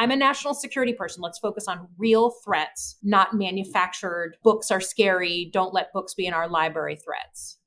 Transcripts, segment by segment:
I'm a national security person. Let's focus on real threats, not manufactured, books are scary, don't let books be in our library threats.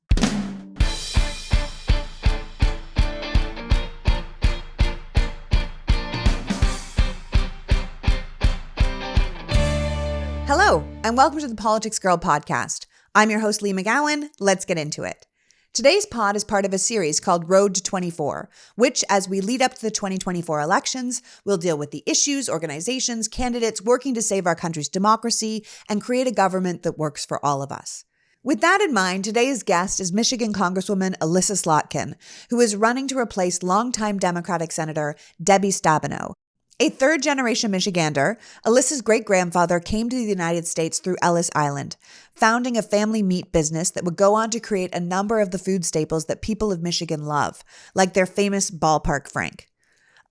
Hello, and welcome to the Politics Girl podcast. I'm your host, Lee McGowan. Let's get into it. Today's pod is part of a series called Road to 24, which, as we lead up to the 2024 elections, will deal with the issues, organizations, candidates working to save our country's democracy and create a government that works for all of us. With that in mind, today's guest is Michigan Congresswoman Elissa Slotkin, who is running to replace longtime Democratic Senator Debbie Stabenow. A third-generation Michigander, Elissa's great-grandfather came to the United States through Ellis Island, founding a family meat business that would go on to create a number of the food staples that people of Michigan love, like their famous ballpark frank.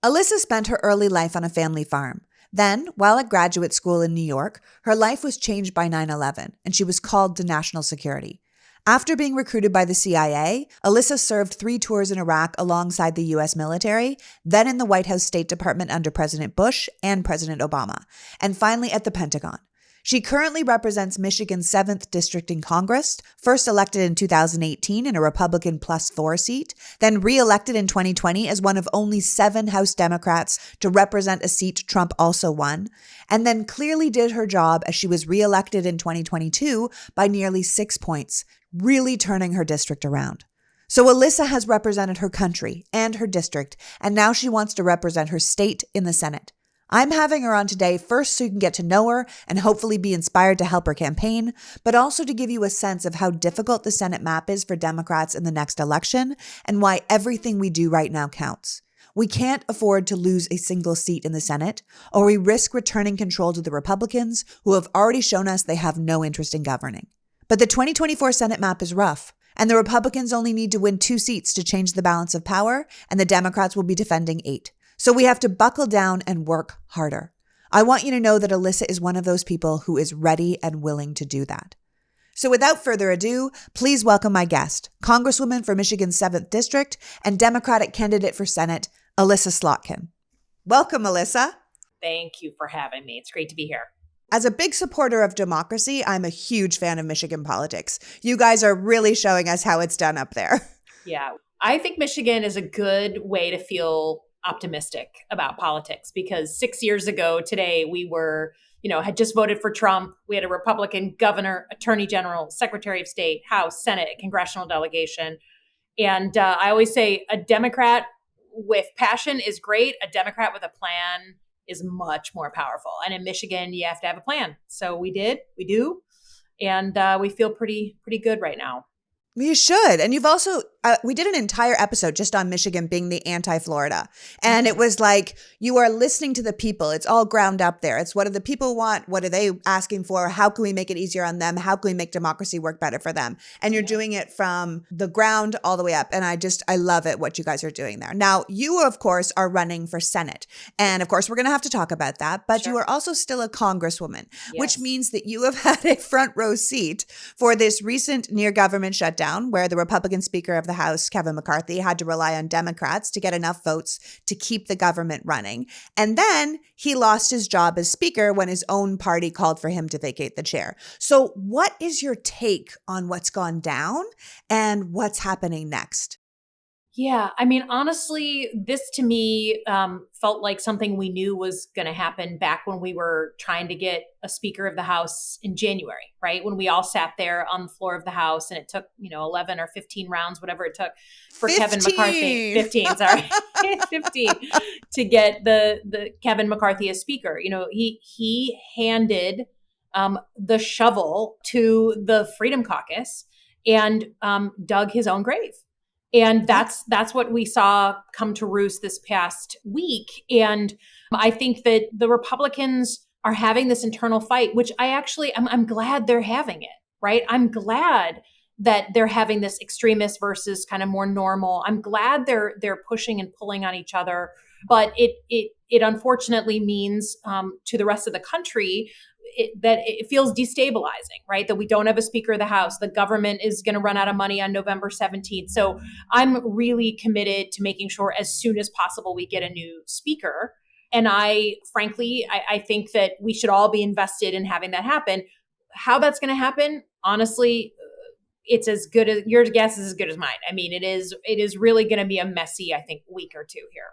Elissa spent her early life on a family farm. Then, while at graduate school in New York, her life was changed by 9/11, and she was called to national security. After being recruited by the CIA, Elissa served 3 tours in Iraq alongside the U.S. military, then in the White House State Department under President Bush and President Obama, and finally at the Pentagon. She currently represents Michigan's 7th District in Congress, first elected in 2018 in a Republican +4 seat, then re-elected in 2020 as one of only 7 House Democrats to represent a seat Trump also won, and then clearly did her job as she was re-elected in 2022 by nearly 6 points, really turning her district around. So Elissa has represented her country and her district, and now she wants to represent her state in the Senate. I'm having her on today first so you can get to know her and hopefully be inspired to help her campaign, but also to give you a sense of how difficult the Senate map is for Democrats in the next election and why everything we do right now counts. We can't afford to lose a single seat in the Senate, or we risk returning control to the Republicans, who have already shown us they have no interest in governing. But the 2024 Senate map is rough, and the Republicans only need to win 2 seats to change the balance of power, and the Democrats will be defending 8. So we have to buckle down and work harder. I want you to know that Elissa is one of those people who is ready and willing to do that. So without further ado, please welcome my guest, Congresswoman for Michigan's 7th District and Democratic candidate for Senate, Elissa Slotkin. Welcome, Elissa. Thank you for having me. It's great to be here. As a big supporter of democracy, I'm a huge fan of Michigan politics. You guys are really showing us how it's done up there. Yeah, I think Michigan is a good way to feel optimistic about politics because 6 years ago today, we were, had just voted for Trump. We had a Republican governor, attorney general, secretary of state, House, Senate, congressional delegation. And I always say a Democrat with passion is great. A Democrat with a plan is much more powerful. And in Michigan, you have to have a plan. So we do. And we feel pretty good right now. You should. And you've also, we did an entire episode just on Michigan being the anti-Florida. And it was like, you are listening to the people. It's all ground up there. It's what do the people want? What are they asking for? How can we make it easier on them? How can we make democracy work better for them? And you're doing it from the ground all the way up. And I love it, what you guys are doing there. Now, you, of course, are running for Senate. And of course, we're going to have to talk about that. But you are also still a Congresswoman, which means that you have had a front row seat for this recent near government shutdown, where the Republican Speaker of the House, Kevin McCarthy, had to rely on Democrats to get enough votes to keep the government running. And then he lost his job as Speaker when his own party called for him to vacate the chair. So what is your take on what's gone down and what's happening next? Yeah, I mean, honestly, this to me felt like something we knew was going to happen back when we were trying to get a Speaker of the House in January, right? When we all sat there on the floor of the House and it took, 11 or 15 rounds, whatever it took for 15. Kevin McCarthy, 15 to get the Kevin McCarthy as Speaker. He handed the shovel to the Freedom Caucus and dug his own grave. And that's what we saw come to roost this past week. And I think that the Republicans are having this internal fight, which I'm glad they're having it, right? I'm glad that they're having this extremist versus kind of more normal. I'm glad they're pushing and pulling on each other, but it unfortunately means to the rest of the country that it feels destabilizing, right? That we don't have a Speaker of the House. The government is going to run out of money on November 17th. So I'm really committed to making sure as soon as possible we get a new Speaker. And frankly, I think that we should all be invested in having that happen. How that's going to happen, honestly, it's as good as your guess is as good as mine. I mean, it is really going to be a messy, I think, week or two here.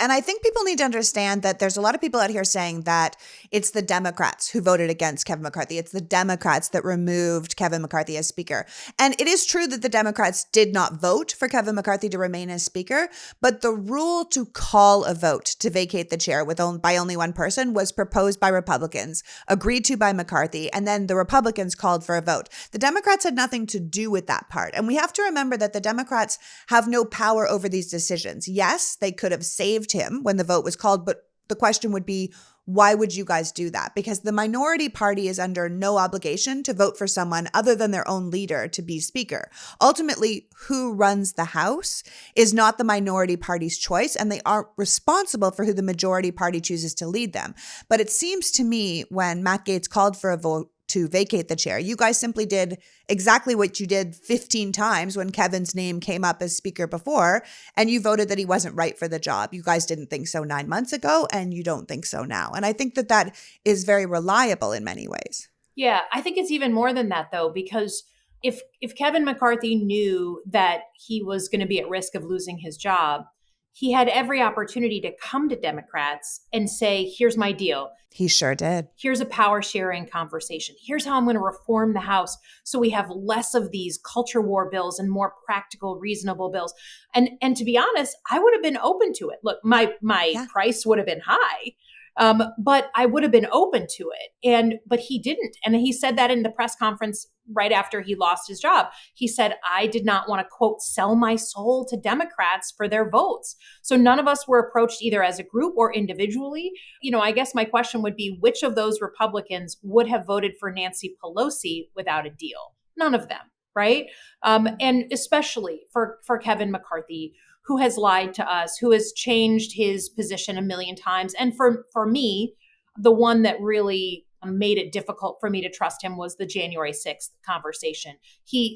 And I think people need to understand that there's a lot of people out here saying that it's the Democrats who voted against Kevin McCarthy. It's the Democrats that removed Kevin McCarthy as Speaker. And it is true that the Democrats did not vote for Kevin McCarthy to remain as Speaker, but the rule to call a vote to vacate the chair by only one person was proposed by Republicans, agreed to by McCarthy, and then the Republicans called for a vote. The Democrats had nothing to do with that part. And we have to remember that the Democrats have no power over these decisions. Yes, they could have saved him when the vote was called, but the question would be, why would you guys do that? Because the minority party is under no obligation to vote for someone other than their own leader to be Speaker. Ultimately, who runs the House is not the minority party's choice, and they aren't responsible for who the majority party chooses to lead them. But it seems to me when Matt Gaetz called for a vote to vacate the chair, you guys simply did exactly what you did 15 times when Kevin's name came up as Speaker before, and you voted that he wasn't right for the job. You guys didn't think so 9 months ago, and you don't think so now. And I think that that is very reliable in many ways. Yeah, I think it's even more than that, though, because if Kevin McCarthy knew that he was going to be at risk of losing his job, he had every opportunity to come to Democrats and say, here's my deal. He sure did. Here's a power sharing conversation. Here's how I'm going to reform the House so we have less of these culture war bills and more practical, reasonable bills. And to be honest, I would have been open to it. Look, my price would have been high, but I would have been open to it. But he didn't. And he said that in the press conference right after he lost his job. He said, I did not want to, quote, sell my soul to Democrats for their votes. So none of us were approached either as a group or individually. I guess my question would be, which of those Republicans would have voted for Nancy Pelosi without a deal? None of them, right? And especially for Kevin McCarthy, who has lied to us, who has changed his position a million times. And for me, the one that really made it difficult for me to trust him was the January 6th conversation.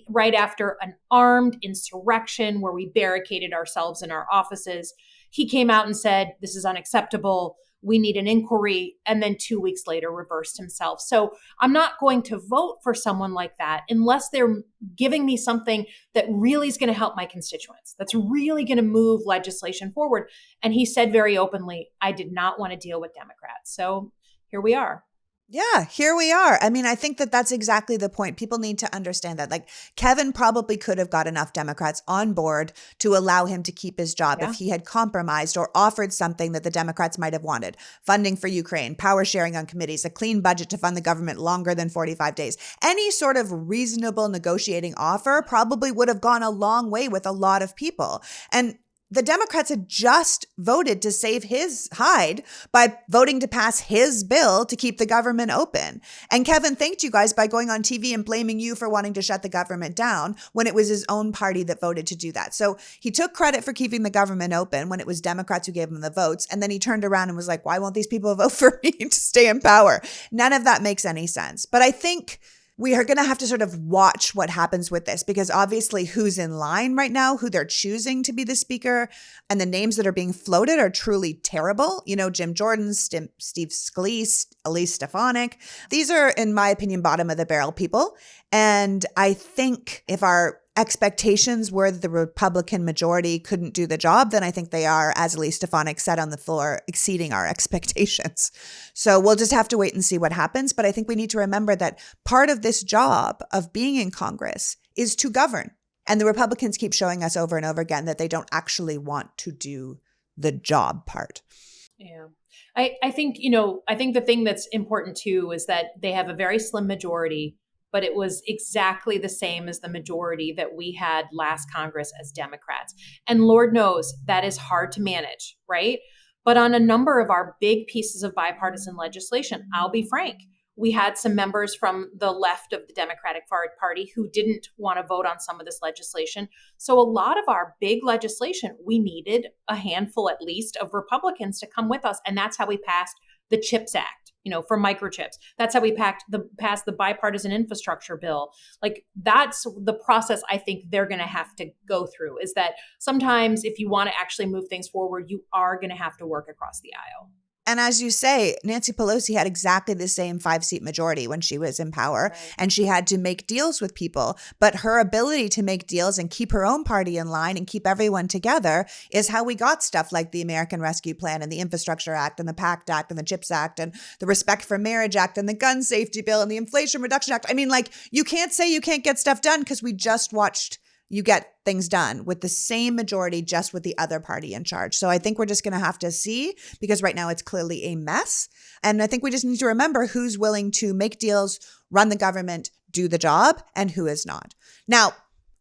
Right after an armed insurrection where we barricaded ourselves in our offices, he came out and said, this is unacceptable. We need an inquiry. And then 2 weeks later reversed himself. So I'm not going to vote for someone like that unless they're giving me something that really is going to help my constituents, that's really going to move legislation forward. And he said very openly, I did not want to deal with Democrats. So here we are. Yeah, here we are. I mean, I think that that's exactly the point. People need to understand that. Like, Kevin probably could have got enough Democrats on board to allow him to keep his job if he had compromised or offered something that the Democrats might have wanted. Funding for Ukraine, power sharing on committees, a clean budget to fund the government longer than 45 days. Any sort of reasonable negotiating offer probably would have gone a long way with a lot of people. And the Democrats had just voted to save his hide by voting to pass his bill to keep the government open. And Kevin thanked you guys by going on TV and blaming you for wanting to shut the government down when it was his own party that voted to do that. So he took credit for keeping the government open when it was Democrats who gave him the votes. And then he turned around and was like, why won't these people vote for me to stay in power? None of that makes any sense. But I think we are going to have to sort of watch what happens with this, because obviously who's in line right now, who they're choosing to be the Speaker, and the names that are being floated are truly terrible. Jim Jordan, Steve Scalise, Elise Stefanik. These are, in my opinion, bottom of the barrel people. And I think if our expectations were that the Republican majority couldn't do the job, then I think they are, as Elise Stefanik said on the floor, exceeding our expectations. So we'll just have to wait and see what happens. But I think we need to remember that part of this job of being in Congress is to govern. And the Republicans keep showing us over and over again that they don't actually want to do the job part. Yeah. I think the thing that's important too is that they have a very slim majority, but it was exactly the same as the majority that we had last Congress as Democrats. And Lord knows that is hard to manage, right? But on a number of our big pieces of bipartisan legislation, I'll be frank, we had some members from the left of the Democratic Party who didn't want to vote on some of this legislation. So a lot of our big legislation, we needed a handful at least of Republicans to come with us. And that's how we passed the CHIPS Act, for microchips. That's how we passed the bipartisan infrastructure bill. Like, that's the process I think they're going to have to go through, is that sometimes if you want to actually move things forward, you are going to have to work across the aisle. And as you say, Nancy Pelosi had exactly the same 5-seat majority when she was in power, Right. and she had to make deals with people. But her ability to make deals and keep her own party in line and keep everyone together is how we got stuff like the American Rescue Plan and the Infrastructure Act and the PACT Act and the CHIPS Act and the Respect for Marriage Act and the Gun Safety Bill and the Inflation Reduction Act. I mean, like, you can't say you can't get stuff done because we just watched you get things done with the same majority, just with the other party in charge. So I think we're just going to have to see, because right now it's clearly a mess. And I think we just need to remember who's willing to make deals, run the government, do the job, and who is not. Now,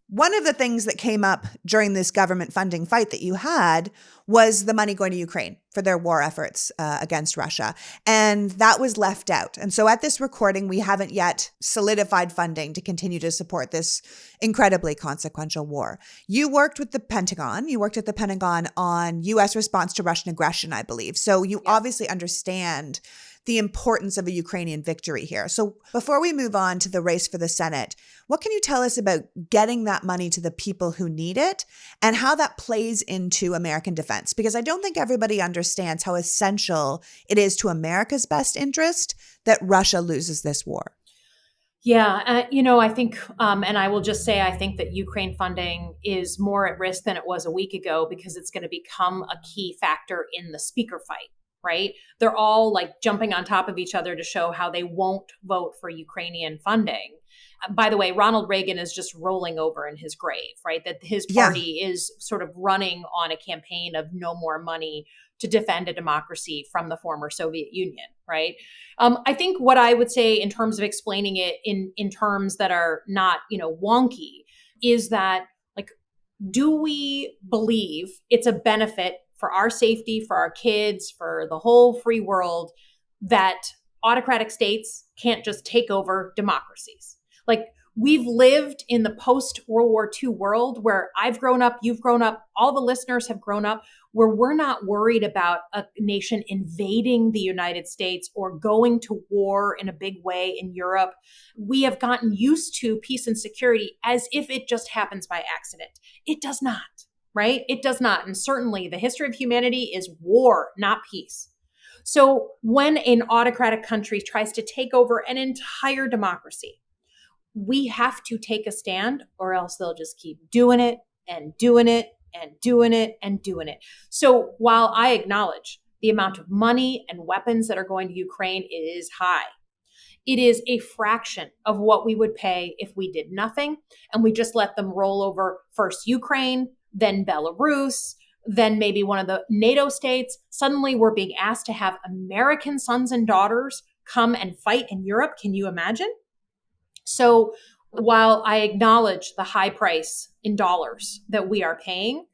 one of the things that came up during this government funding fight that you had was the money going to Ukraine for their war efforts against Russia. And that was left out. And so at this recording, we haven't yet solidified funding to continue to support this incredibly consequential war. You worked with the Pentagon. You worked at the Pentagon on U.S. response to Russian aggression, I believe. So you obviously understand the importance of a Ukrainian victory here. So before we move on to the race for the Senate, what can you tell us about getting that money to the people who need it and how that plays into American defense? Because I don't think everybody understands how essential it is to America's best interest that Russia loses this war. Yeah, I think, and I will just say, I think that Ukraine funding is more at risk than it was a week ago because it's going to become a key factor in the speaker fight. Right? They're all like jumping on top of each other to show how they won't vote for Ukrainian funding. By the way, Ronald Reagan is just rolling over in his grave, right? That his party is sort of running on a campaign of no more money to defend a democracy from the former Soviet Union, right? I think what I would say in terms of explaining it in terms that are not, wonky is that, like, do we believe it's a benefit for our safety, for our kids, for the whole free world, that autocratic states can't just take over democracies? Like, we've lived in the post-World War II world where I've grown up, you've grown up, all the listeners have grown up, where we're not worried about a nation invading the United States or going to war in a big way in Europe. We have gotten used to peace and security as if it just happens by accident. It does not. Right? It does not. And certainly the history of humanity is war, not peace. So when an autocratic country tries to take over an entire democracy, we have to take a stand or else they'll just keep doing it and doing it and doing it and doing it. So while I acknowledge the amount of money and weapons that are going to Ukraine is high, it is a fraction of what we would pay if we did nothing and we just let them roll over first Ukraine, then Belarus, then maybe one of the NATO states. Suddenly we're being asked to have American sons and daughters come and fight in Europe. Can you imagine? So while I acknowledge the high price in dollars that we are paying,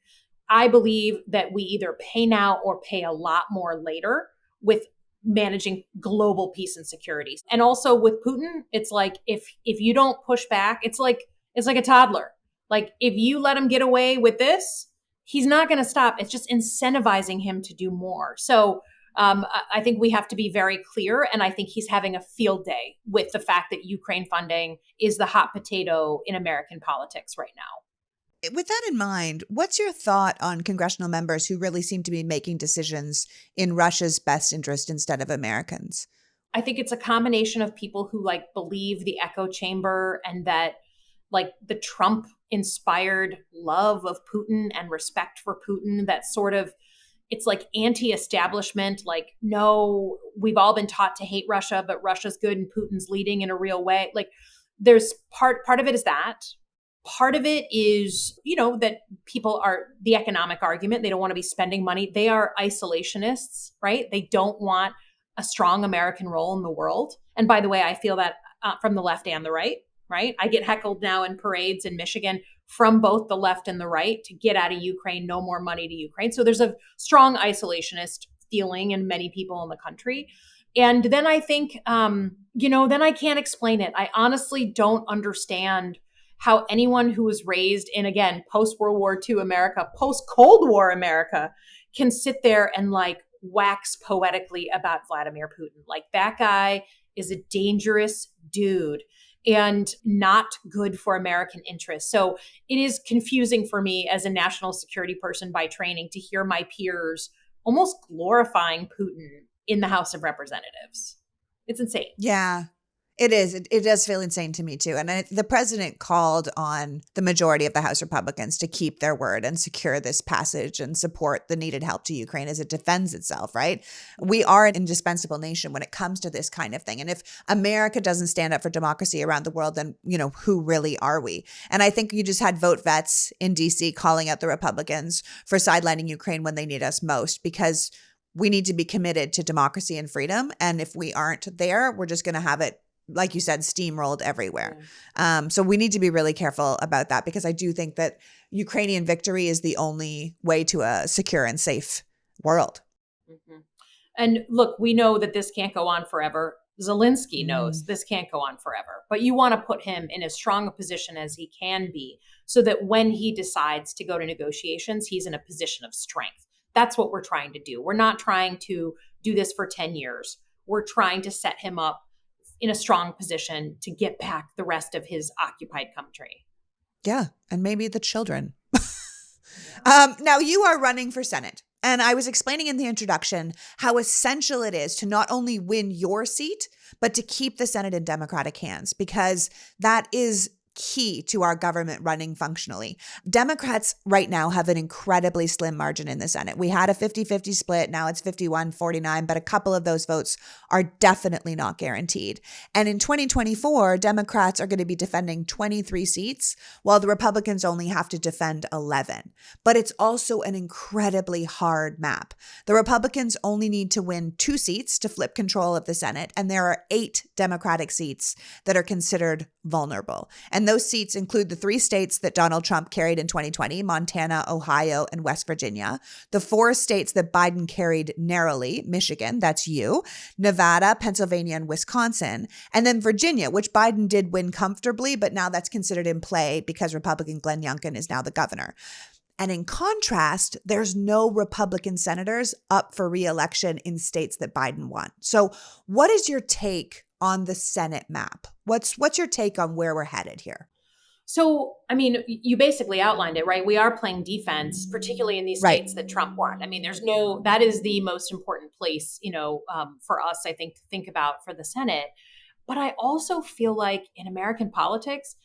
I believe that we either pay now or pay a lot more later with managing global peace and security. And also with Putin, it's like if you don't push back, it's like a toddler. Like, if you let him get away with this, he's not going to stop. It's just incentivizing him to do more. So I think we have to be very clear. And I think he's having a field day with the fact that Ukraine funding is the hot potato in American politics right now. With that in mind, what's your thought on congressional members who really seem to be making decisions in Russia's best interest instead of Americans? I think it's a combination of people who believe the echo chamber and that the Trump inspired love of Putin and respect for Putin, that sort of, it's anti-establishment, no, we've all been taught to hate Russia, but Russia's good and Putin's leading in a real way. There's part of it is that. Part of it is, that people are the economic argument. They don't want to be spending money. They are isolationists, right? They don't want a strong American role in the world. And by the way, I feel that from the left and the right. Right? I get heckled now in parades in Michigan from both the left and the right to get out of Ukraine, no more money to Ukraine. So there's a strong isolationist feeling in many people in the country. And then I think, then I can't explain it. I honestly don't understand how anyone who was raised in, again, post-World War II America, post-Cold War America, can sit there and wax poetically about Vladimir Putin. That guy is a dangerous dude and not good for American interests. So it is confusing for me as a national security person by training to hear my peers almost glorifying Putin in the House of Representatives. It's insane. Yeah. It is. It does feel insane to me too. And the president called on the majority of the House Republicans to keep their word and secure this passage and support the needed help to Ukraine as it defends itself, right? We are an indispensable nation when it comes to this kind of thing. And if America doesn't stand up for democracy around the world, then, who really are we? And I think you just had vote vets in DC calling out the Republicans for sidelining Ukraine when they need us most, because we need to be committed to democracy and freedom. And if we aren't there, we're just going to have it, like you said, steamrolled everywhere. So we need to be really careful about that, because I do think that Ukrainian victory is the only way to a secure and safe world. Mm-hmm. And look, we know that this can't go on forever. Zelensky knows this can't go on forever, but you want to put him in as strong a position as he can be so that when he decides to go to negotiations, he's in a position of strength. That's what we're trying to do. We're not trying to do this for 10 years. We're trying to set him up in a strong position to get back the rest of his occupied country. Yeah. And maybe the children. Now you are running for Senate. And I was explaining in the introduction how essential it is to not only win your seat, but to keep the Senate in Democratic hands, because that is key to our government running functionally. Democrats right now have an incredibly slim margin in the Senate. We had a 50-50 split. Now it's 51-49, but a couple of those votes are definitely not guaranteed. And in 2024, Democrats are going to be defending 23 seats, while the Republicans only have to defend 11. But it's also an incredibly hard map. The Republicans only need to win 2 seats to flip control of the Senate, and there are 8 Democratic seats that are considered vulnerable. And those seats include the 3 states that Donald Trump carried in 2020, Montana, Ohio, and West Virginia, the 4 states that Biden carried narrowly, Michigan, that's you, Nevada, Pennsylvania, and Wisconsin, and then Virginia, which Biden did win comfortably, but now that's considered in play because Republican Glenn Youngkin is now the governor. And in contrast, there's no Republican senators up for re-election in states that Biden won. So what is your take on the Senate map? What's your take on where we're headed here? So, I mean, you basically outlined it, right? We are playing defense, particularly in these states that Trump won. I mean, that is the most important place, for us, I think, to think about for the Senate. But I also feel like in American politics,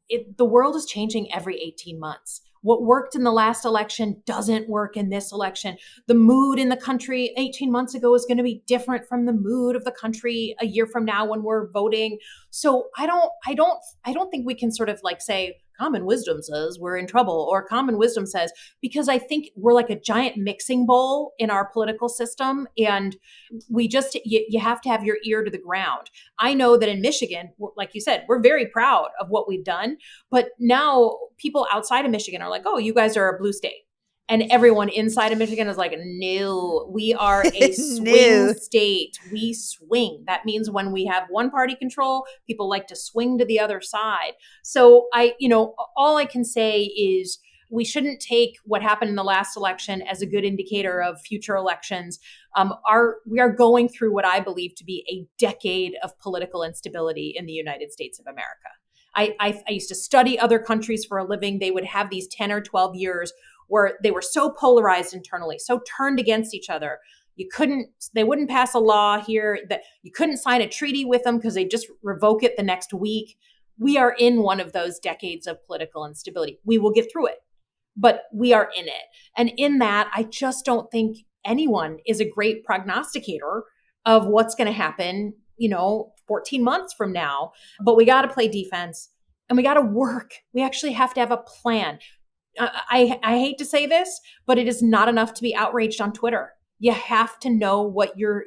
the world is changing every 18 months. What worked in the last election doesn't work in this election. The mood in the country 18 months ago is going to be different from the mood of the country a year from now when we're voting. So I don't think we can sort of like say common wisdom says we're in trouble, or common wisdom says, because I think we're like a giant mixing bowl in our political system. And you have to have your ear to the ground. I know that in Michigan, like you said, we're very proud of what we've done, but now people outside of Michigan are like, oh, you guys are a blue state. And everyone inside of Michigan is like, no, we are a swing state. We swing. That means when we have one party control, people like to swing to the other side. So all I can say is we shouldn't take what happened in the last election as a good indicator of future elections. We are going through what I believe to be a decade of political instability in the United States of America. I used to study other countries for a living. They would have these 10 or 12 years where they were so polarized internally, so turned against each other. They wouldn't pass a law here, that you couldn't sign a treaty with them because they just revoke it the next week. We are in one of those decades of political instability. We will get through it, but we are in it. And in that, I just don't think anyone is a great prognosticator of what's going to happen, 14 months from now. But we got to play defense and we got to work. We actually have to have a plan. I hate to say this, but it is not enough to be outraged on Twitter. You have to know what your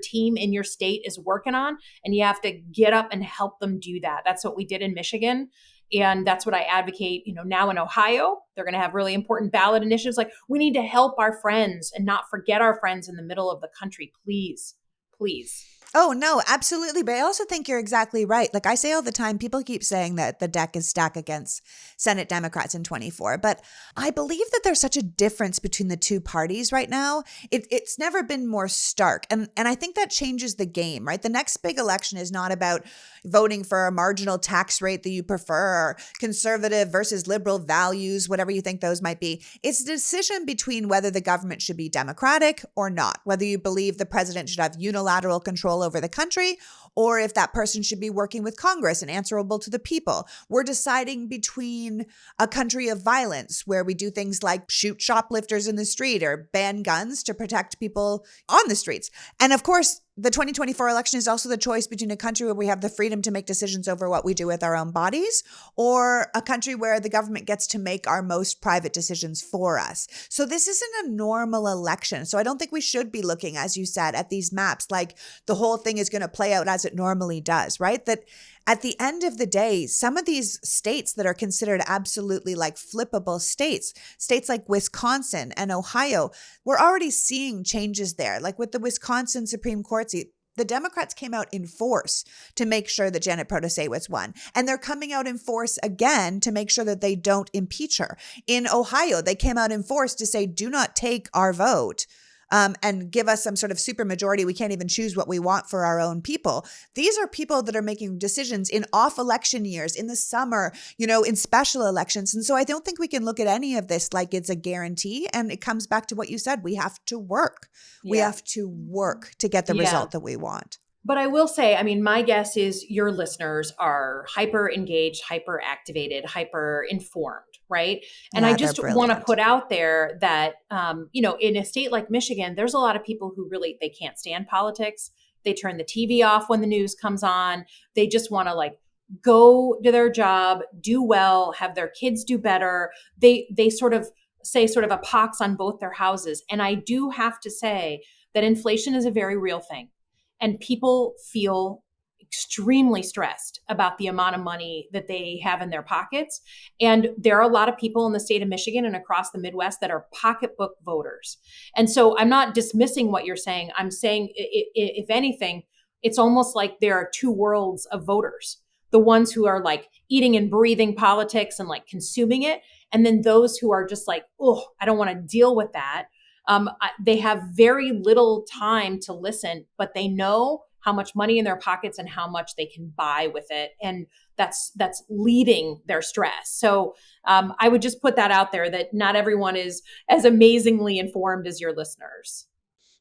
team in your state is working on, and you have to get up and help them do that. That's what we did in Michigan, and that's what I advocate. Now in Ohio, they're going to have really important ballot initiatives. Like, we need to help our friends and not forget our friends in the middle of the country, please. Oh, no, absolutely. But I also think you're exactly right. Like I say all the time, people keep saying that the deck is stacked against Senate Democrats in 24. But I believe that there's such a difference between the two parties right now. It's never been more stark. And I think that changes the game, right? The next big election is not about voting for a marginal tax rate that you prefer or conservative versus liberal values, whatever you think those might be. It's a decision between whether the government should be democratic or not, whether you believe the president should have unilateral control over the country, or if that person should be working with Congress and answerable to the people. We're deciding between a country of violence where we do things like shoot shoplifters in the street or ban guns to protect people on the streets. And of course, the 2024 election is also the choice between a country where we have the freedom to make decisions over what we do with our own bodies, or a country where the government gets to make our most private decisions for us. So this isn't a normal election. So I don't think we should be looking, as you said, at these maps like the whole thing is going to play out as it normally does, right? That at the end of the day, some of these states that are considered absolutely like flippable states like Wisconsin and Ohio, we're already seeing changes there. Like with the Wisconsin Supreme Court seat, the Democrats came out in force to make sure that Janet Protasewicz won. And they're coming out in force again to make sure that they don't impeach her. In Ohio, they came out in force to say, do not take our vote. And give us some sort of supermajority. We can't even choose what we want for our own people. These are people that are making decisions in off election years, in the summer, in special elections. And so I don't think we can look at any of this like it's a guarantee. And it comes back to what you said. We have to work. Yeah. We have to work to get the result that we want. But I will say, my guess is your listeners are hyper engaged, hyper activated, hyper informed, right? And I just want to put out there that, in a state like Michigan, there's a lot of people who really, they can't stand politics. They turn the TV off when the news comes on. They just want to go to their job, do well, have their kids do better. They sort of say a pox on both their houses. And I do have to say that inflation is a very real thing. And people feel extremely stressed about the amount of money that they have in their pockets. And there are a lot of people in the state of Michigan and across the Midwest that are pocketbook voters. And so I'm not dismissing what you're saying. I'm saying, if anything, it's almost like there are two worlds of voters. The ones who are eating and breathing politics and consuming it. And then those who are just oh, I don't want to deal with that. They have very little time to listen, but they know how much money in their pockets and how much they can buy with it. And that's leading their stress. So I would just put that out there, that not everyone is as amazingly informed as your listeners.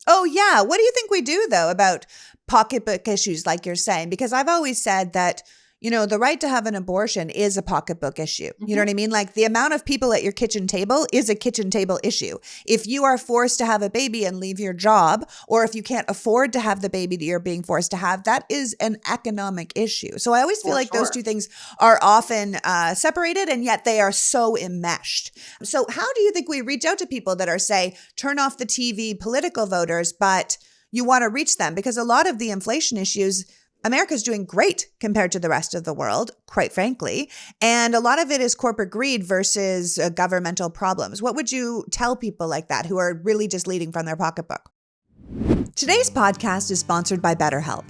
Oh, yeah. What do you think we do, though, about pocketbook issues like you're saying? Because I've always said that the right to have an abortion is a pocketbook issue. Mm-hmm. You know what I mean? The amount of people at your kitchen table is a kitchen table issue. If you are forced to have a baby and leave your job, or if you can't afford to have the baby that you're being forced to have, that is an economic issue. So I always feel those two things are often separated, and yet they are so enmeshed. So how do you think we reach out to people that are, say, turn off the TV political voters, but you want to reach them? Because a lot of the inflation issues, America's doing great compared to the rest of the world, quite frankly. And a lot of it is corporate greed versus governmental problems. What would you tell people like that who are really just leading from their pocketbook? Today's podcast is sponsored by BetterHelp.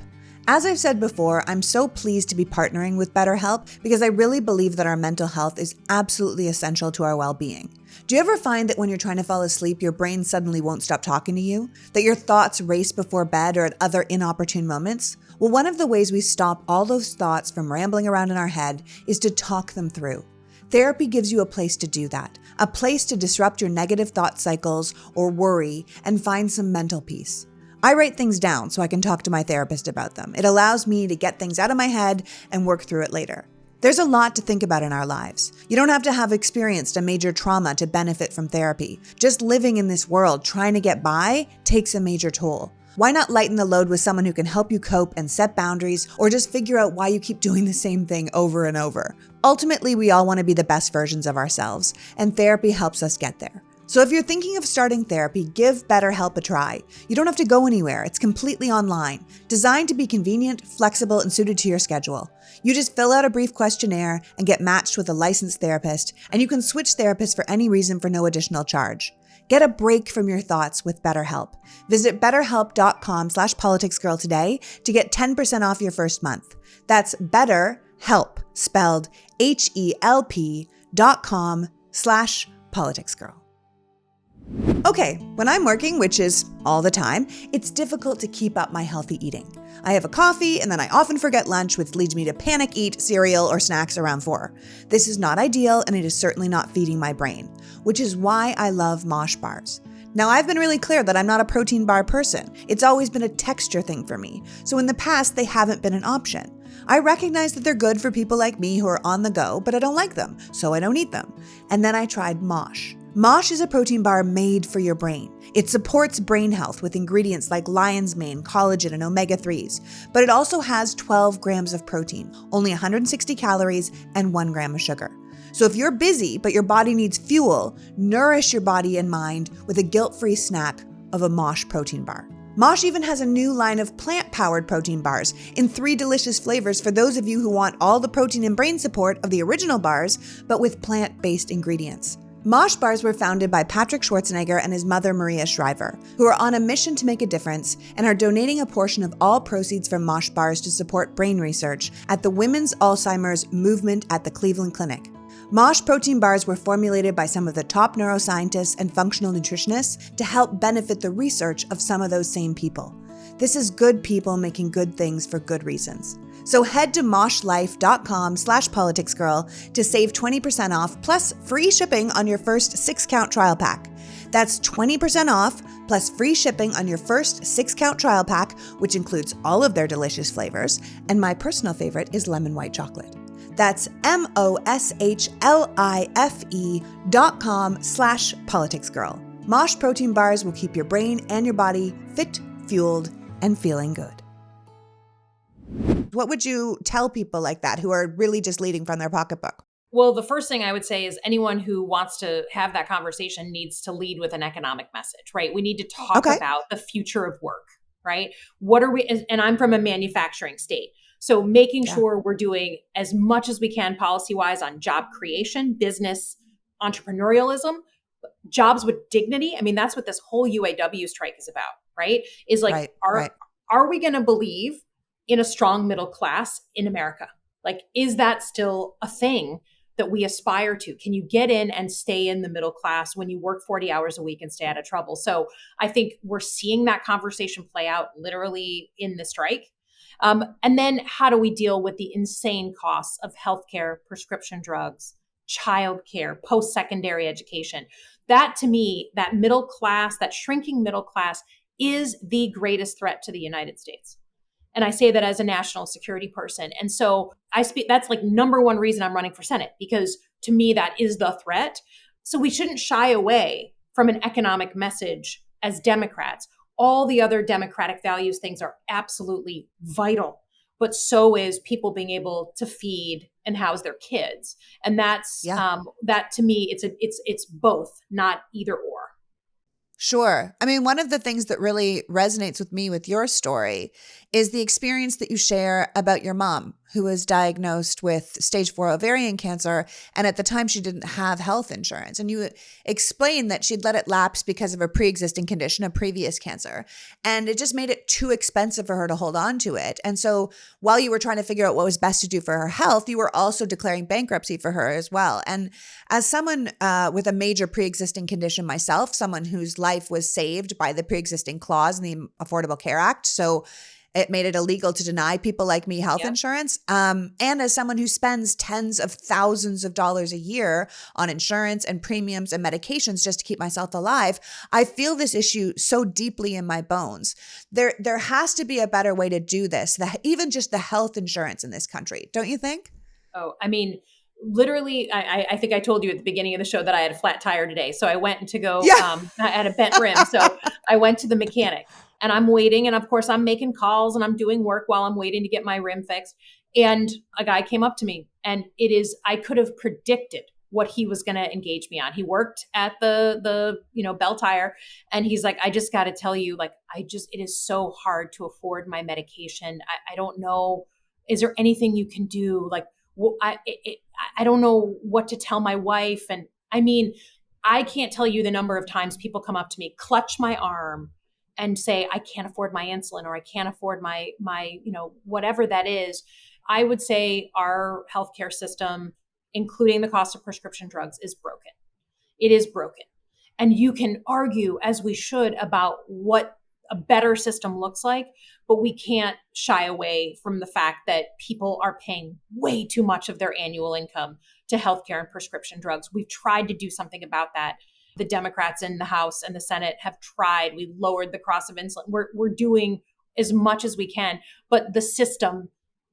As I've said before, I'm so pleased to be partnering with BetterHelp because I really believe that our mental health is absolutely essential to our well-being. Do you ever find that when you're trying to fall asleep, your brain suddenly won't stop talking to you? That your thoughts race before bed or at other inopportune moments? Well, one of the ways we stop all those thoughts from rambling around in our head is to talk them through. Therapy gives you a place to do that, a place to disrupt your negative thought cycles or worry and find some mental peace. I write things down so I can talk to my therapist about them. It allows me to get things out of my head and work through it later. There's a lot to think about in our lives. You don't have to have experienced a major trauma to benefit from therapy. Just living in this world, trying to get by, takes a major toll. Why not lighten the load with someone who can help you cope and set boundaries, or just figure out why you keep doing the same thing over and over? Ultimately, we all want to be the best versions of ourselves, and therapy helps us get there. So if you're thinking of starting therapy, give BetterHelp a try. You don't have to go anywhere. It's completely online, designed to be convenient, flexible, and suited to your schedule. You just fill out a brief questionnaire and get matched with a licensed therapist, and you can switch therapists for any reason for no additional charge. Get a break from your thoughts with BetterHelp. Visit betterhelp.com/politicsgirl today to get 10% off your first month. That's BetterHelp, spelled HELP.com/politicsgirl. Okay, when I'm working, which is all the time, it's difficult to keep up my healthy eating. I have a coffee and then I often forget lunch, which leads me to panic eat cereal or snacks around 4. This is not ideal and it is certainly not feeding my brain, which is why I love Mosh bars. Now, I've been really clear that I'm not a protein bar person. It's always been a texture thing for me. So in the past, they haven't been an option. I recognize that they're good for people like me who are on the go, but I don't like them, so I don't eat them. And then I tried Mosh. Mosh is a protein bar made for your brain. It supports brain health with ingredients like lion's mane, collagen, and omega-3s, but it also has 12 grams of protein, only 160 calories, and 1 gram of sugar. So if you're busy, but your body needs fuel, nourish your body and mind with a guilt-free snack of a Mosh protein bar. Mosh even has a new line of plant-powered protein bars in 3 delicious flavors for those of you who want all the protein and brain support of the original bars, but with plant-based ingredients. Mosh bars were founded by Patrick Schwarzenegger and his mother Maria Shriver, who are on a mission to make a difference and are donating a portion of all proceeds from Mosh bars to support brain research at the Women's Alzheimer's Movement at the Cleveland Clinic. Mosh protein bars were formulated by some of the top neuroscientists and functional nutritionists to help benefit the research of some of those same people. This is good people making good things for good reasons. So head to moshlife.com/politicsgirl to save 20% off plus free shipping on your first 6-count trial pack. That's 20% off plus free shipping on your first 6-count trial pack, which includes all of their delicious flavors. And my personal favorite is lemon white chocolate. That's moshlifE.com/politicsgirl. Mosh protein bars will keep your brain and your body fit, fueled, and feeling good. What would you tell people like that who are really just leading from their pocketbook? Well, the first thing I would say is anyone who wants to have that conversation needs to lead with an economic message, right? We need to talk about the future of work, right? What are we, and I'm from a manufacturing state. So making sure we're doing as much as we can policy-wise on job creation, business, entrepreneurialism, jobs with dignity. I mean, that's what this whole UAW strike is about, right? Is like, are we going to believe in a strong middle class in America? Like, is that still a thing that we aspire to? Can you get in and stay in the middle class when you work 40 hours a week and stay out of trouble? So I think we're seeing that conversation play out literally in the strike. And then how do we deal with the insane costs of healthcare, prescription drugs, childcare, post-secondary education? That to me, that middle class, that shrinking middle class is the greatest threat to the United States. And I say that as a national security person. And so that's like number one reason I'm running for Senate, because to me, that is the threat. So we shouldn't shy away from an economic message as Democrats. All the other democratic values things are absolutely vital, but so is people being able to feed and house their kids. And that's, that to me, it's both, not either or. Sure. I mean, one of the things that really resonates with me with your story is the experience that you share about your mom, who was diagnosed with stage 4 ovarian cancer. And at the time, she didn't have health insurance. And you explained that she'd let it lapse because of a pre-existing condition, a previous cancer. And it just made it too expensive for her to hold on to it. And so while you were trying to figure out what was best to do for her health, you were also declaring bankruptcy for her as well. And as someone with a major pre-existing condition myself, someone whose life was saved by the pre-existing clause in the Affordable Care Act, so it made it illegal to deny people like me health insurance. And as someone who spends tens of thousands of dollars a year on insurance and premiums and medications just to keep myself alive, I feel this issue so deeply in my bones. There has to be a better way to do this, even just the health insurance in this country. Don't you think? Oh, I mean, literally, I think I told you at the beginning of the show that I had a flat tire today. So I went to go, I had a bent rim. So I went to the mechanic. And I'm waiting. And of course, I'm making calls and I'm doing work while I'm waiting to get my rim fixed. And a guy came up to me, and I could have predicted what he was going to engage me on. He worked at the Bell Tire. And he's like, I just got to tell you, like, it is so hard to afford my medication. I don't know. Is there anything you can do? Like, I don't know what to tell my wife. And I mean, I can't tell you the number of times people come up to me, clutch my arm, and say, I can't afford my insulin, or I can't afford my, whatever that is. I would say our healthcare system, including the cost of prescription drugs, is broken. It is broken. And you can argue, as we should, about what a better system looks like, but we can't shy away from the fact that people are paying way too much of their annual income to healthcare and prescription drugs. We've tried to do something about that. The Democrats in the House and the Senate have tried. We lowered the cost of insulin. We're doing as much as we can, but the system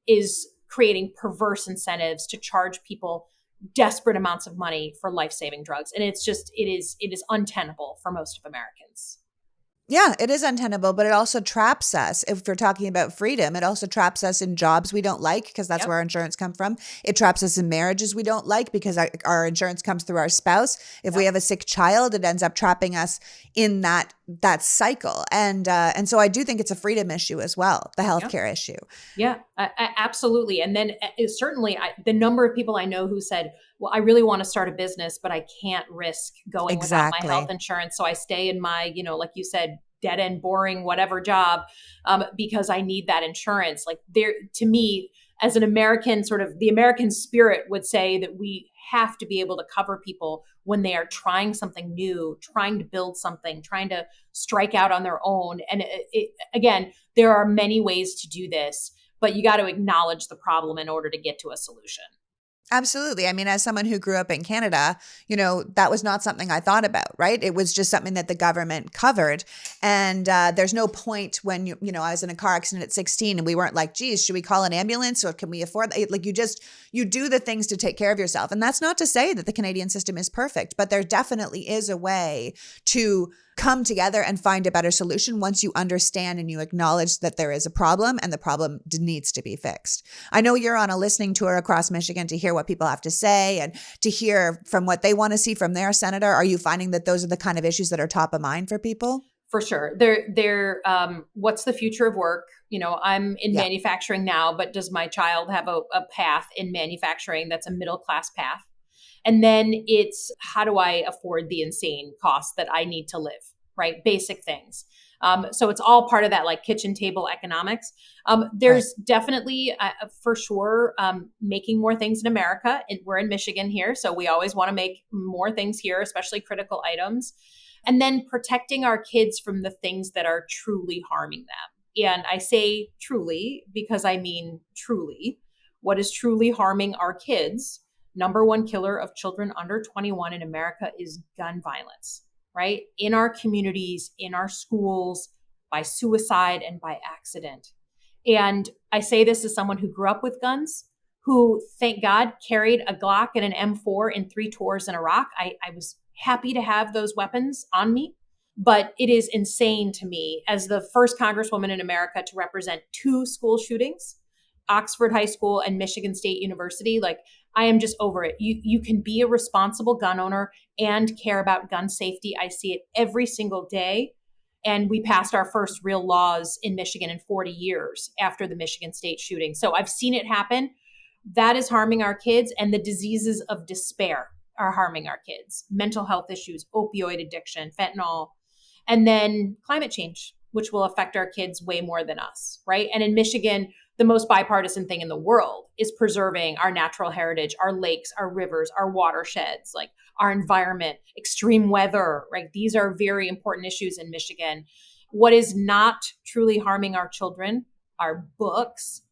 is creating perverse incentives to charge people desperate amounts of money for life-saving drugs. And it is untenable for most of Americans. Yeah, it is untenable, but it also traps us. If we're talking about freedom, it also traps us in jobs we don't like because that's where our insurance comes from. It traps us in marriages we don't like because our insurance comes through our spouse. If we have a sick child, it ends up trapping us in that cycle. And so I do think it's a freedom issue as well, the healthcare issue. Yeah, absolutely. And then certainly the number of people I know who said, well, I really want to start a business, but I can't risk going without my health insurance. So I stay in my, like you said, dead end, boring, whatever job, because I need that insurance. Like to me, as an American, sort of the American spirit would say that we have to be able to cover people when they are trying something new, trying to build something, trying to strike out on their own. And again, there are many ways to do this, but you got to acknowledge the problem in order to get to a solution. Absolutely. I mean, as someone who grew up in Canada, that was not something I thought about, right? It was just something that the government covered. And there's no point when, I was in a car accident at 16 and we weren't like, geez, should we call an ambulance or can we afford that? Like you do the things to take care of yourself. And that's not to say that the Canadian system is perfect, but there definitely is a way to come together and find a better solution once you understand and you acknowledge that there is a problem and the problem needs to be fixed. I know you're on a listening tour across Michigan to hear what people have to say and to hear from what they want to see from their senator. Are you finding that those are the kind of issues that are top of mind for people? For sure. What's the future of work? I'm in manufacturing now, but does my child have a path in manufacturing that's a middle class path? And then it's, how do I afford the insane costs that I need to live, right? Basic things. So it's all part of that like kitchen table economics. There's definitely, for sure, making more things in America. We're in Michigan here, so we always want to make more things here, especially critical items. And then protecting our kids from the things that are truly harming them. And I say truly because I mean truly. What is truly harming our kids? Number one killer of children under 21 in America is gun violence, right? In our communities, in our schools, by suicide and by accident. And I say this as someone who grew up with guns, who, thank God, carried a Glock and an M4 in 3 tours in Iraq. I was happy to have those weapons on me. But it is insane to me, as the first Congresswoman in America to represent 2 school shootings, Oxford High School and Michigan State University, like, I am just over it. You can be a responsible gun owner and care about gun safety. I see it every single day. And we passed our first real laws in Michigan in 40 years after the Michigan State shooting. So I've seen it happen. That is harming our kids, and the diseases of despair are harming our kids. Mental health issues, opioid addiction, fentanyl, and then climate change, which will affect our kids way more than us, right? And in Michigan, the most bipartisan thing in the world is preserving our natural heritage, our lakes, our rivers, our watersheds, like our environment, extreme weather, right? These are very important issues in Michigan. What is not truly harming our children are books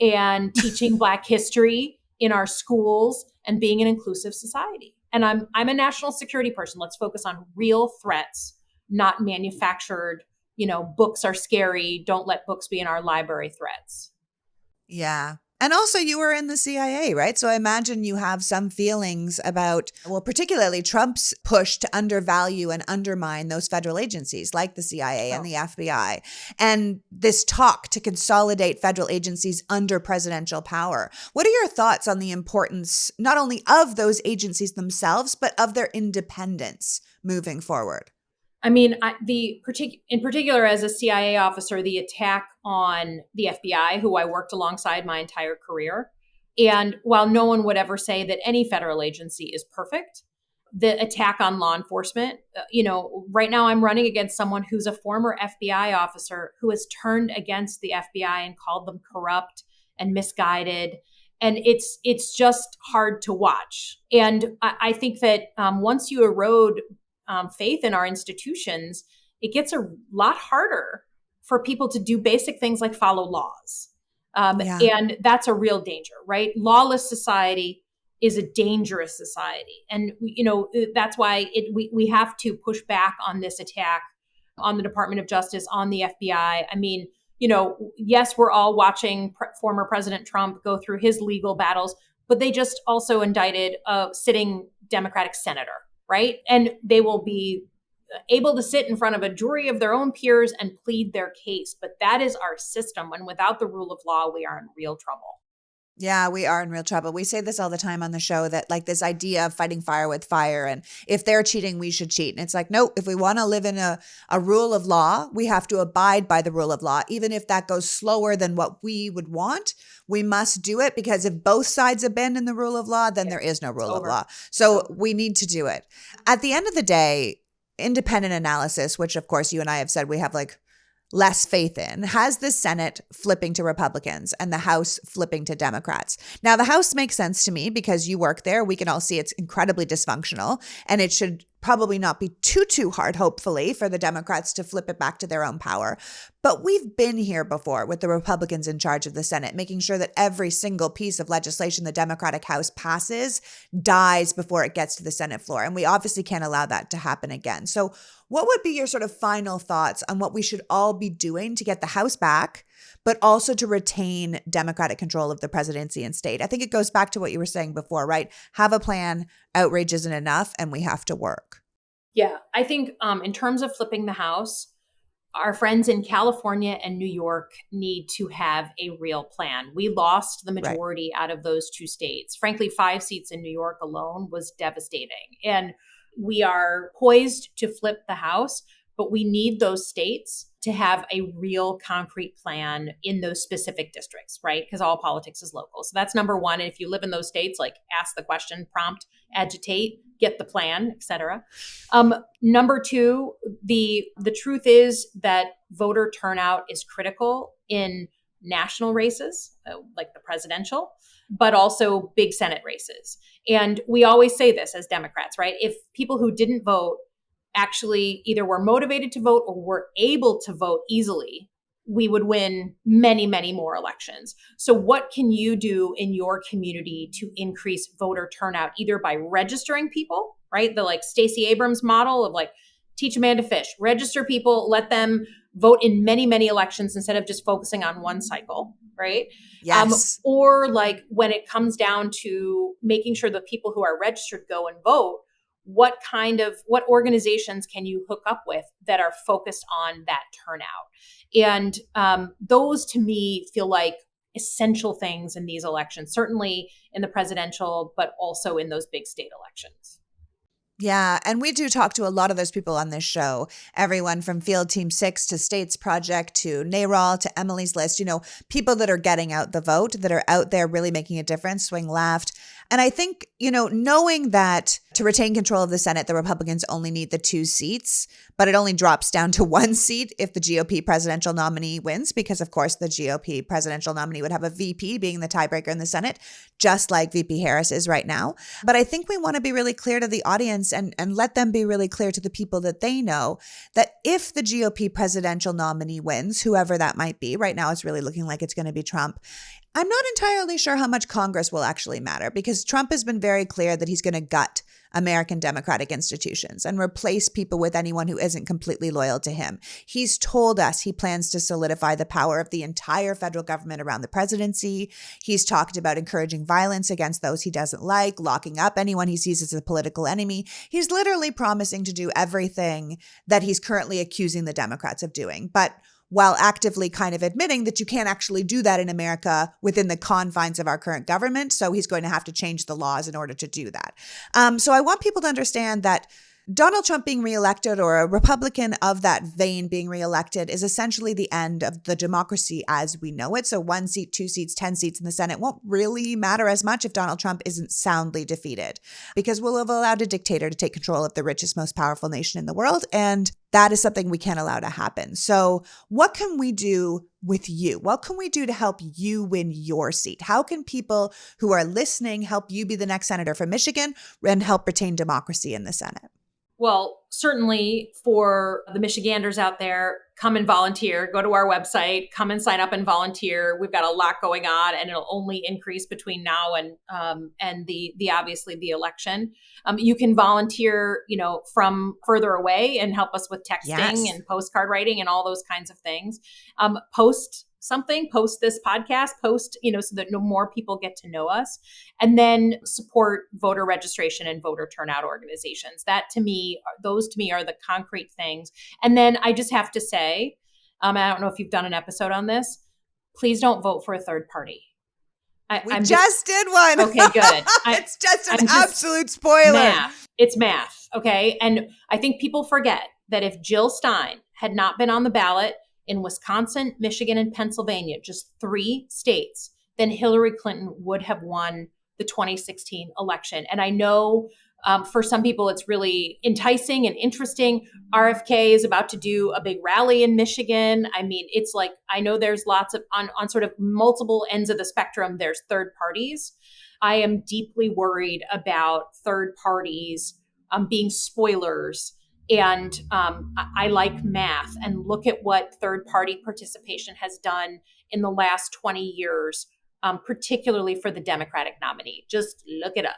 and teaching Black history in our schools and being an inclusive society. And I'm a national security person. Let's focus on real threats, not manufactured, books are scary, don't let books be in our library threats. Yeah. And also you were in the CIA, right? So I imagine you have some feelings about, well, particularly Trump's push to undervalue and undermine those federal agencies like the CIA and the FBI, and this talk to consolidate federal agencies under presidential power. What are your thoughts on the importance not only of those agencies themselves, but of their independence moving forward? I mean, in particular, as a CIA officer, the attack on the FBI, who I worked alongside my entire career. And while no one would ever say that any federal agency is perfect, the attack on law enforcement. Right now I'm running against someone who's a former FBI officer who has turned against the FBI and called them corrupt and misguided. And it's just hard to watch. And I think that once you erode faith in our institutions, it gets a lot harder for people to do basic things like follow laws. And that's a real danger, right? Lawless society is a dangerous society. And, that's why we have to push back on this attack on the Department of Justice, on the FBI. I mean, yes, we're all watching former President Trump go through his legal battles, but they just also indicted a sitting Democratic senator, right? And they will be able to sit in front of a jury of their own peers and plead their case. But that is our system. And without the rule of law, we are in real trouble. Yeah, we are in real trouble. We say this all the time on the show, that like this idea of fighting fire with fire, and if they're cheating, we should cheat. And it's like, no, if we want to live in a rule of law, we have to abide by the rule of law. Even if that goes slower than what we would want, we must do it, because if both sides abandon the rule of law, then there is no rule of law. So we need to do it. At the end of the day, independent analysis, which of course you and I have said we have like less faith in, has the Senate flipping to Republicans and the House flipping to Democrats. Now, the House makes sense to me because you work there. We can all see it's incredibly dysfunctional, and it should probably not be too hard, hopefully, for the Democrats to flip it back to their own power. But we've been here before with the Republicans in charge of the Senate, making sure that every single piece of legislation the Democratic House passes dies before it gets to the Senate floor. And we obviously can't allow that to happen again. So what would be your sort of final thoughts on what we should all be doing to get the House back, but also to retain Democratic control of the presidency and state? I think it goes back to what you were saying before, right? Have a plan, outrage isn't enough, and we have to work. Yeah, I think in terms of flipping the House, our friends in California and New York need to have a real plan. We lost the majority out of those two states. Frankly, 5 seats in New York alone was devastating. And we are poised to flip the House, but we need those states to have a real concrete plan in those specific districts, right? Because all politics is local. So that's number one. And if you live in those states, like ask the question, prompt, agitate, get the plan, et cetera. Number two, the truth is that voter turnout is critical in national races, like the presidential, but also big Senate races. And we always say this as Democrats, right? If people who didn't vote actually either were motivated to vote or were able to vote easily, we would win many, many more elections. So what can you do in your community to increase voter turnout, either by registering people, right? The like Stacey Abrams model of like teach a man to fish, register people, let them vote in many, many elections instead of just focusing on one cycle, right? Yes. Or like when it comes down to making sure the people who are registered go and vote, what organizations can you hook up with that are focused on that turnout? And those to me feel like essential things in these elections, certainly in the presidential, but also in those big state elections. Yeah. And we do talk to a lot of those people on this show, everyone from Field Team 6 to States Project to NARAL to Emily's List, people that are getting out the vote, that are out there really making a difference, swing left. And I think, knowing that to retain control of the Senate, the Republicans only need the 2 seats, but it only drops down to 1 seat if the GOP presidential nominee wins, because of course the GOP presidential nominee would have a VP being the tiebreaker in the Senate, just like VP Harris is right now. But I think we want to be really clear to the audience and let them be really clear to the people that they know that if the GOP presidential nominee wins, whoever that might be, right now it's really looking like it's going to be Trump, I'm not entirely sure how much Congress will actually matter, because Trump has been very clear that he's going to gut American democratic institutions and replace people with anyone who isn't completely loyal to him. He's told us he plans to solidify the power of the entire federal government around the presidency. He's talked about encouraging violence against those he doesn't like, locking up anyone he sees as a political enemy. He's literally promising to do everything that he's currently accusing the Democrats of doing. But while actively kind of admitting that you can't actually do that in America within the confines of our current government. So he's going to have to change the laws in order to do that. So I want people to understand that Donald Trump being reelected, or a Republican of that vein being reelected, is essentially the end of the democracy as we know it. So 1 seat, 2 seats, 10 seats in the Senate won't really matter as much if Donald Trump isn't soundly defeated, because we'll have allowed a dictator to take control of the richest, most powerful nation in the world. And that is something we can't allow to happen. So what can we do with you? What can we do to help you win your seat? How can people who are listening help you be the next senator from Michigan and help retain democracy in the Senate? Well, certainly for the Michiganders out there, come and volunteer. Go to our website, come and sign up and volunteer. We've got a lot going on, and it'll only increase between now and the obviously the election. You can volunteer, from further away and help us with texting and postcard writing and all those kinds of things. Post this podcast, so that no more people get to know us, and then support voter registration and voter turnout organizations. Those to me are the concrete things. And then I just have to say, I don't know if you've done an episode on this, please don't vote for a third party. We just did one. Okay, good. It's just an absolute spoiler. Math. It's math. Okay. And I think people forget that if Jill Stein had not been on the ballot in Wisconsin, Michigan, and Pennsylvania, just 3 states, then Hillary Clinton would have won the 2016 election. And I know for some people it's really enticing and interesting. RFK is about to do a big rally in Michigan. I mean, it's like, I know there's lots of, on sort of multiple ends of the spectrum, there's third parties. I am deeply worried about third parties being spoilers. And I like math, and look at what third party participation has done in the last 20 years, particularly for the Democratic nominee. Just look it up.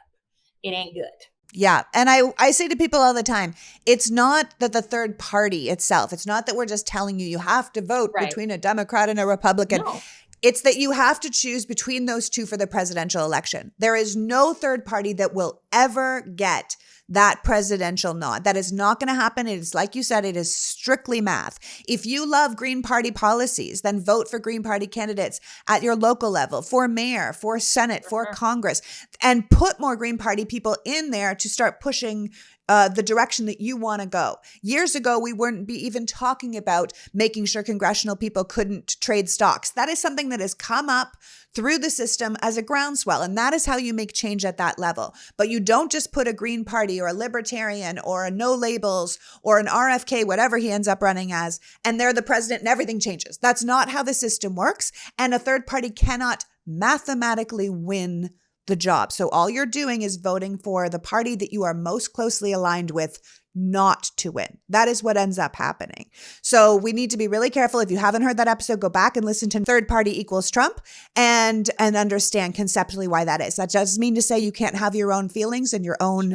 It ain't good. Yeah. And I say to people all the time, it's not that the third party itself, it's not that we're just telling you have to vote between a Democrat and a Republican. No. It's that you have to choose between those two for the presidential election. There is no third party that will ever get that presidential nod. That is not going to happen. It is, like you said, it is strictly math. If you love Green Party policies, then vote for Green Party candidates at your local level, for mayor, for Senate, for Congress, and put more Green Party people in there to start pushing the direction that you want to go. Years ago, we wouldn't be even talking about making sure congressional people couldn't trade stocks. That is something that has come up through the system as a groundswell. And that is how you make change at that level. But you don't just put a Green Party or a Libertarian or a No Labels or an RFK, whatever he ends up running as, and they're the president and everything changes. That's not how the system works. And a third party cannot mathematically win the job. So all you're doing is voting for the party that you are most closely aligned with not to win. That is what ends up happening. So we need to be really careful. If you haven't heard that episode, go back and listen to Third Party Equals Trump and understand conceptually why that is. That doesn't mean to say you can't have your own feelings and your own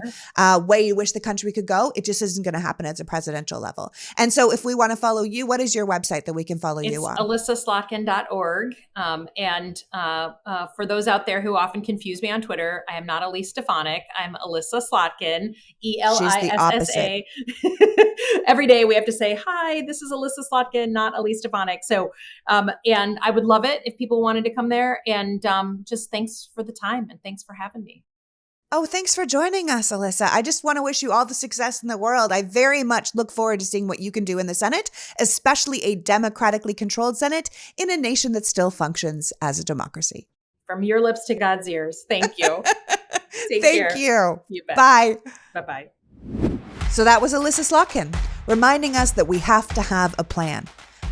way you wish the country could go. It just isn't going to happen at a presidential level. And so if we want to follow you, what is your website that we can follow you on? ElissaSlotkin.org. And for those out there who often confuse me on Twitter, I am not Elise Stefanik. I'm Elissa Slotkin, Elissa. She's the opposite. Every day we have to say, hi, this is Elissa Slotkin, not Elise Stefanik. So, and I would love it if people wanted to come there. And just thanks for the time and thanks for having me. Oh, thanks for joining us, Alysa. I just want to wish you all the success in the world. I very much look forward to seeing what you can do in the Senate, especially a democratically controlled Senate in a nation that still functions as a democracy. From your lips to God's ears. Thank you. Take care. Thank you. You bet. Bye. Bye-bye. So that was Elissa Slotkin, reminding us that we have to have a plan.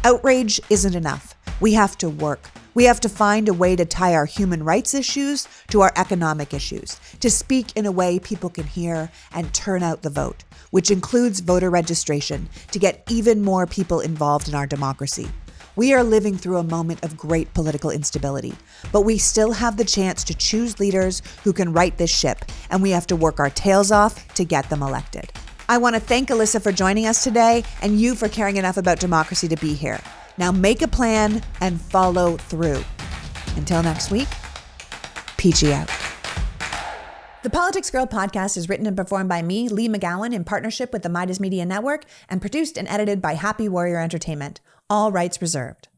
Outrage isn't enough. We have to work. We have to find a way to tie our human rights issues to our economic issues, to speak in a way people can hear and turn out the vote, which includes voter registration, to get even more people involved in our democracy. We are living through a moment of great political instability, but we still have the chance to choose leaders who can right this ship, and we have to work our tails off to get them elected. I want to thank Alysa for joining us today and you for caring enough about democracy to be here. Now make a plan and follow through. Until next week, peachy out. The Politics Girl podcast is written and performed by me, Lee McGowan, in partnership with the Midas Media Network, and produced and edited by Happy Warrior Entertainment. All rights reserved.